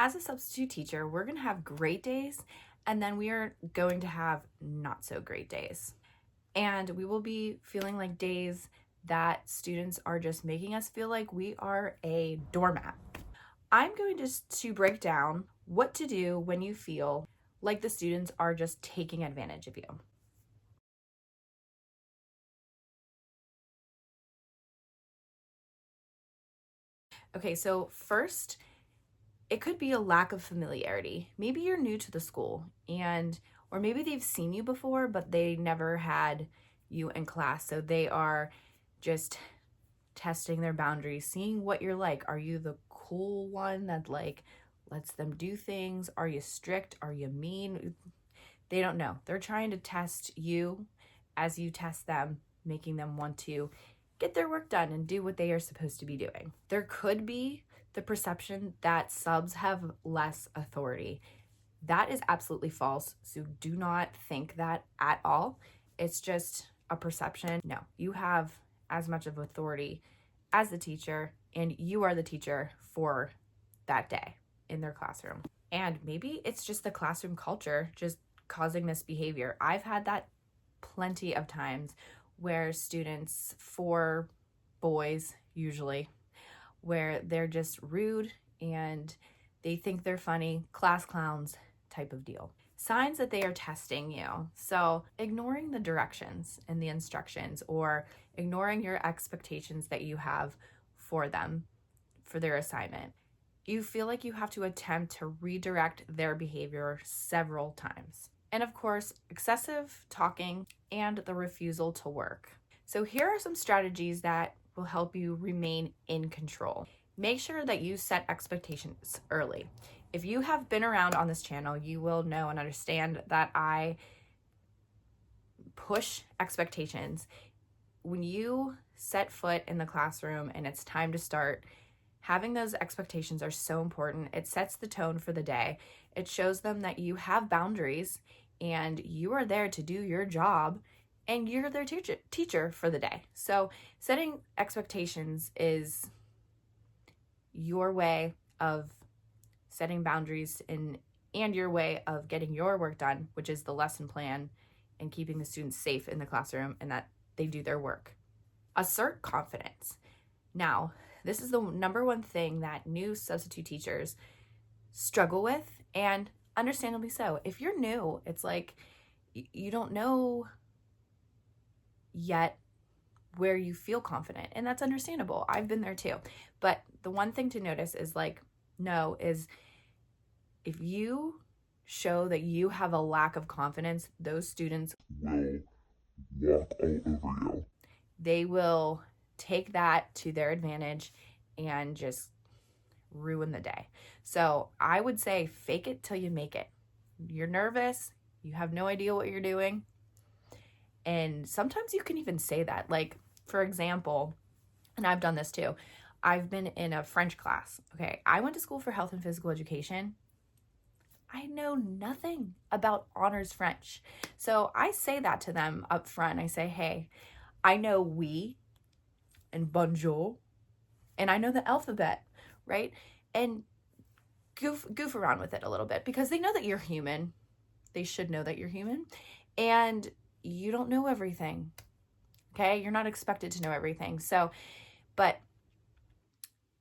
As a substitute teacher, we're going to have great days, and then we are going to have not so great days. And we will be feeling like days that students are just making us feel like we are a doormat. I'm going to break down what to do when you feel like the students are just taking advantage of you. Okay, so first, it could be a lack of familiarity. Maybe you're new to the school or maybe they've seen you before, but they never had you in class. So they are just testing their boundaries, seeing what you're like. Are you the cool one that lets them do things? Are you strict? Are you mean? They don't know. They're trying to test you as you test them, making them want to get their work done and do what they are supposed to be doing. There could be the perception that subs have less authority. That is absolutely false. So do not think that at all. It's just a perception. No, you have as much of authority as the teacher, and you are the teacher for that day in their classroom. And maybe it's just the classroom culture just causing this behavior. I've had that plenty of times where students, for boys usually, where they're just rude and they think they're funny, class clowns type of deal. Signs that they are testing you. So ignoring the directions and the instructions, or ignoring your expectations that you have for them for their assignment. You feel like you have to attempt to redirect their behavior several times. And of course, excessive talking and the refusal to work. So here are some strategies that will help you remain in control. Make sure that you set expectations early. If you have been around on this channel, you will know and understand that I push expectations. When you set foot in the classroom and it's time to start, having those expectations are so important. It sets the tone for the day. It shows them that you have boundaries and you are there to do your job and you're their teacher for the day. So setting expectations is your way of setting boundaries and your way of getting your work done, which is the lesson plan and keeping the students safe in the classroom and that they do their work. Assert confidence. Now, this is the number one thing that new substitute teachers struggle with, and understandably so. If you're new, it's like you don't know yet where you feel confident, and that's understandable. I've been there too. But the one thing to notice is if you show that you have a lack of confidence, those students will walk all over you. They will take that to their advantage and just ruin the day. So I would say fake it till you make it. You're nervous, you have no idea what you're doing. And sometimes you can even say that. Like, for example, and I've done this too, I've been in a French class. Okay, I went to school for health and physical education. I know nothing about honors French. So I say that to them up front. I say, hey, I know oui and bonjour, and I know the alphabet, right? And goof around with it a little bit because they know that you're human. They should know that you're human, and you don't know everything, okay? You're not expected to know everything. So, but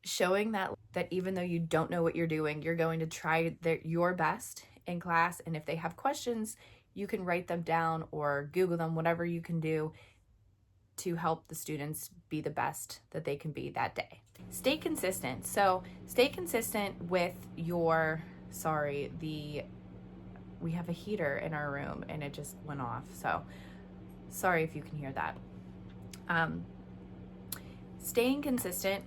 showing that even though you don't know what you're doing, you're going to try your best in class. And if they have questions, you can write them down or Google them, whatever you can do to help the students be the best that they can be that day. Stay consistent. So stay consistent with we have a heater in our room and it just went off. So sorry if you can hear that. Staying consistent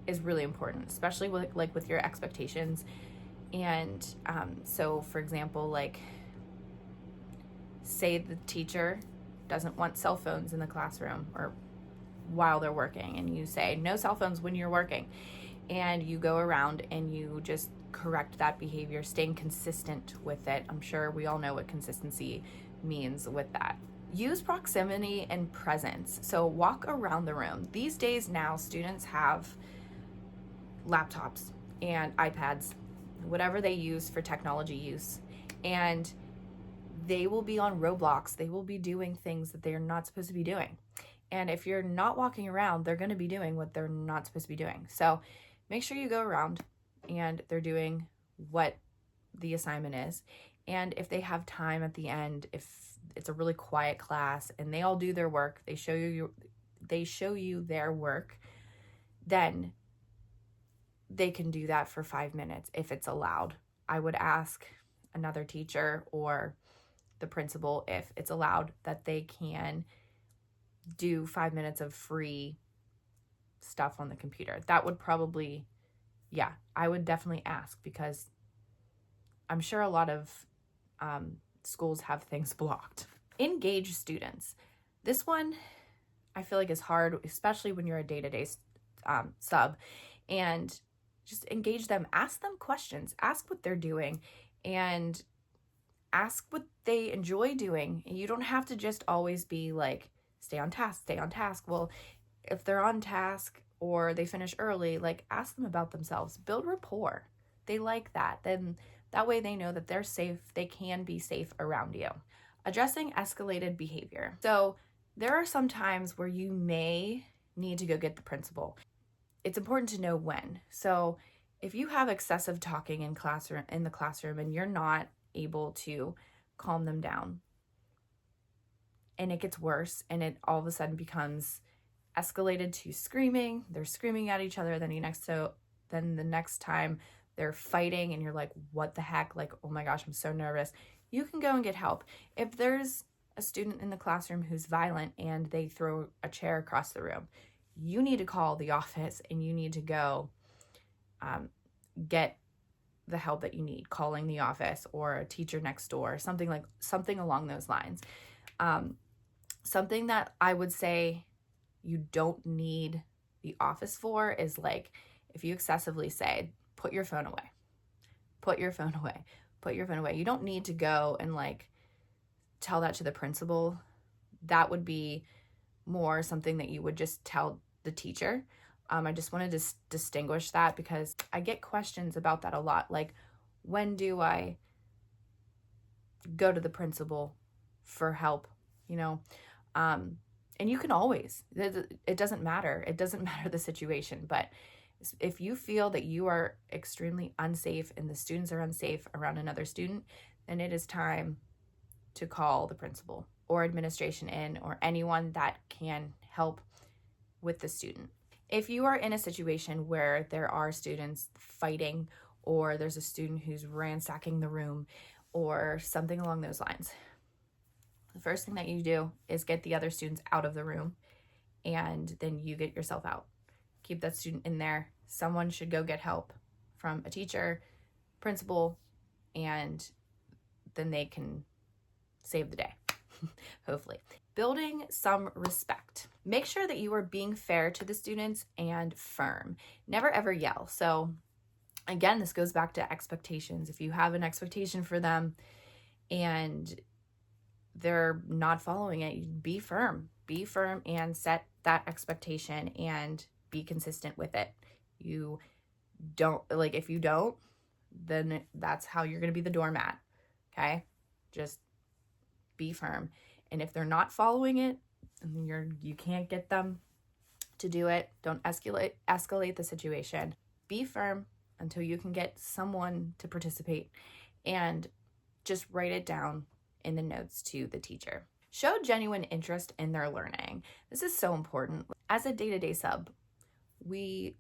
is really important, especially with your expectations. And so for example, say the teacher doesn't want cell phones in the classroom or while they're working, and you say no cell phones when you're working, and you go around and you just correct that behavior, staying consistent with it. I'm sure we all know what consistency means with that. Use proximity and presence. So walk around the room. These days now, students have laptops and iPads. whatever they use for technology use. And they will be on Roblox. They will be doing things that they're not supposed to be doing. And if you're not walking around, they're going to be doing what they're not supposed to be doing. So make sure you go around and they're doing what the assignment is. And if they have time at the end, if it's a really quiet class and they all do their work, they show you their work, then they can do that for 5 minutes if it's allowed. I would ask another teacher or the principal if it's allowed that they can do 5 minutes of free stuff on the computer. That would probably, yeah, I would definitely ask, because I'm sure a lot of schools have things blocked. Engage students. This one I feel like is hard, especially when you're a day-to-day sub, and just engage them. Ask them questions. Ask what they're doing and ask what they enjoy doing. You don't have to just always be like, stay on task, stay on task. Well, if they're on task or they finish early, like, ask them about themselves. Build rapport. They like that. Then that way they know that they're safe. They can be safe around you. Addressing escalated behavior. So there are some times where you may need to go get the principal. It's important to know when. So if you have excessive talking in the classroom and you're not able to calm them down, and it gets worse and it all of a sudden becomes escalated to screaming, they're screaming at each other, then the next time they're fighting and you're like, what the heck? Like, oh my gosh, I'm so nervous. You can go and get help. If there's a student in the classroom who's violent and they throw a chair across the room, you need to call the office and you need to go get the help that you need, calling the office or a teacher next door, something along those lines. Something that I would say you don't need the office for is, like, if you excessively say, put your phone away, put your phone away, put your phone away. You don't need to go and like tell that to the principal. That would be more something that you would just tell the teacher. I just wanted to distinguish that because I get questions about that a lot. Like, when do I go to the principal for help? And you can always, it doesn't matter. It doesn't matter the situation, but if you feel that you are extremely unsafe and the students are unsafe around another student, then it is time to call the principal or administration in or anyone that can help with the student. If you are in a situation where there are students fighting or there's a student who's ransacking the room or something along those lines, the first thing that you do is get the other students out of the room, and then you get yourself out. Keep that student in there. Someone should go get help from a teacher, principal, and then they can save the day, hopefully. Building some respect. Make sure that you are being fair to the students and firm. Never ever yell. So again, this goes back to expectations. If you have an expectation for them and they're not following it, be firm and set that expectation and be consistent with it. You don't, like, if you don't, then that's how you're going to be the doormat. Okay. Just be firm. And if they're not following it and you can't get them to do it, don't escalate the situation. Be firm until you can get someone to participate, and just write it down in the notes to the teacher. Show genuine interest in their learning. This is so important. As a day-to-day sub, we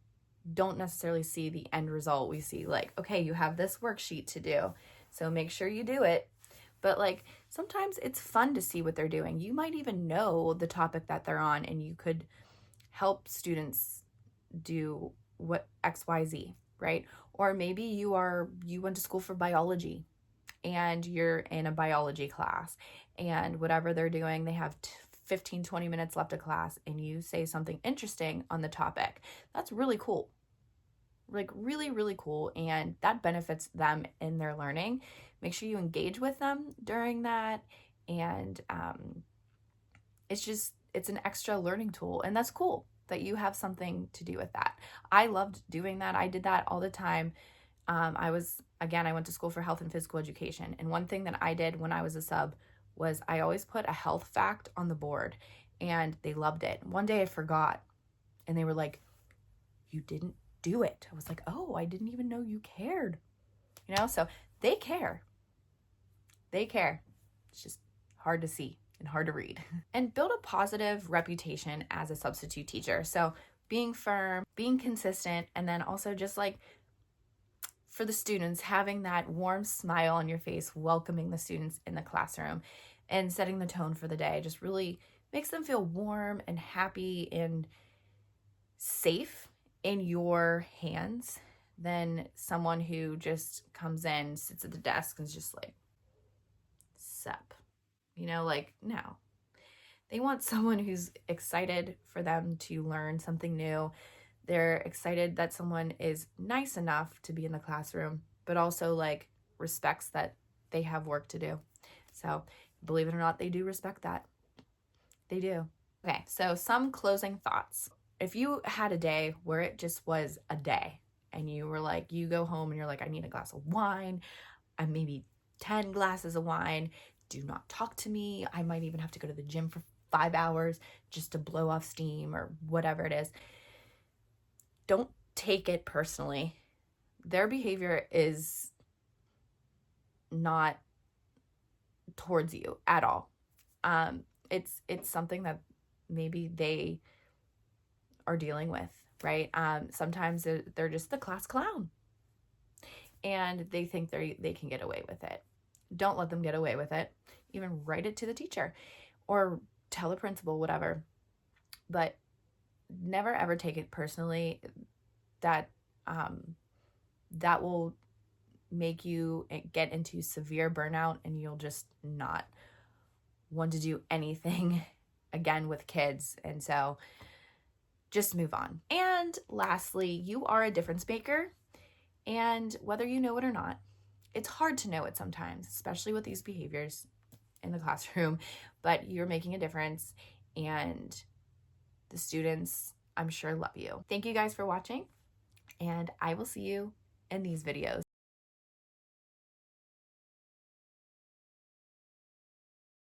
don't necessarily see the end result. We see, like, okay, you have this worksheet to do, so make sure you do it. But like, sometimes it's fun to see what they're doing. You might even know the topic that they're on, and you could help students do what XYZ, right? Or maybe you went to school for biology and you're in a biology class, and whatever they're doing, they have 15-20 minutes left of class, and you say something interesting on the topic. That's really cool. Like, really, really cool. And that benefits them in their learning. Make sure you engage with them during that. And it's an extra learning tool. And that's cool that you have something to do with that. I loved doing that. I did that all the time I went to school for health and physical education. And one thing that I did when I was a sub was I always put a health fact on the board, and they loved it. One day I forgot, and they were like, "You didn't do it." I was like, "Oh, I didn't even know you cared." So they care. They care. It's just hard to see and hard to read. And build a positive reputation as a substitute teacher. So being firm, being consistent, and then also just like for the students, having that warm smile on your face, welcoming the students in the classroom and setting the tone for the day just really makes them feel warm and happy and safe in your hands than someone who just comes in, sits at the desk, and is just like, sup. No. They want someone who's excited for them to learn something new. They're excited that someone is nice enough to be in the classroom, but also like respects that they have work to do. So believe it or not, they do respect that. They do. Okay, so some closing thoughts. If you had a day where it just was a day and you were like, you go home and you're like, I need a glass of wine, and maybe 10 glasses of wine, do not talk to me. I might even have to go to the gym for 5 hours just to blow off steam or whatever it is. Don't take it personally. Their behavior is not towards you at all. It's something that maybe they are dealing with, right? Sometimes they're just the class clown, and they think they can get away with it. Don't let them get away with it. Even write it to the teacher or tell the principal, whatever. But never ever take it personally. That will make you get into severe burnout, and you'll just not want to do anything again with kids. And so just move on. And lastly, you are a difference maker. And whether you know it or not, it's hard to know it sometimes, especially with these behaviors in the classroom, but you're making a difference, and the students, I'm sure, love you. Thank you guys for watching, and I will see you in these videos.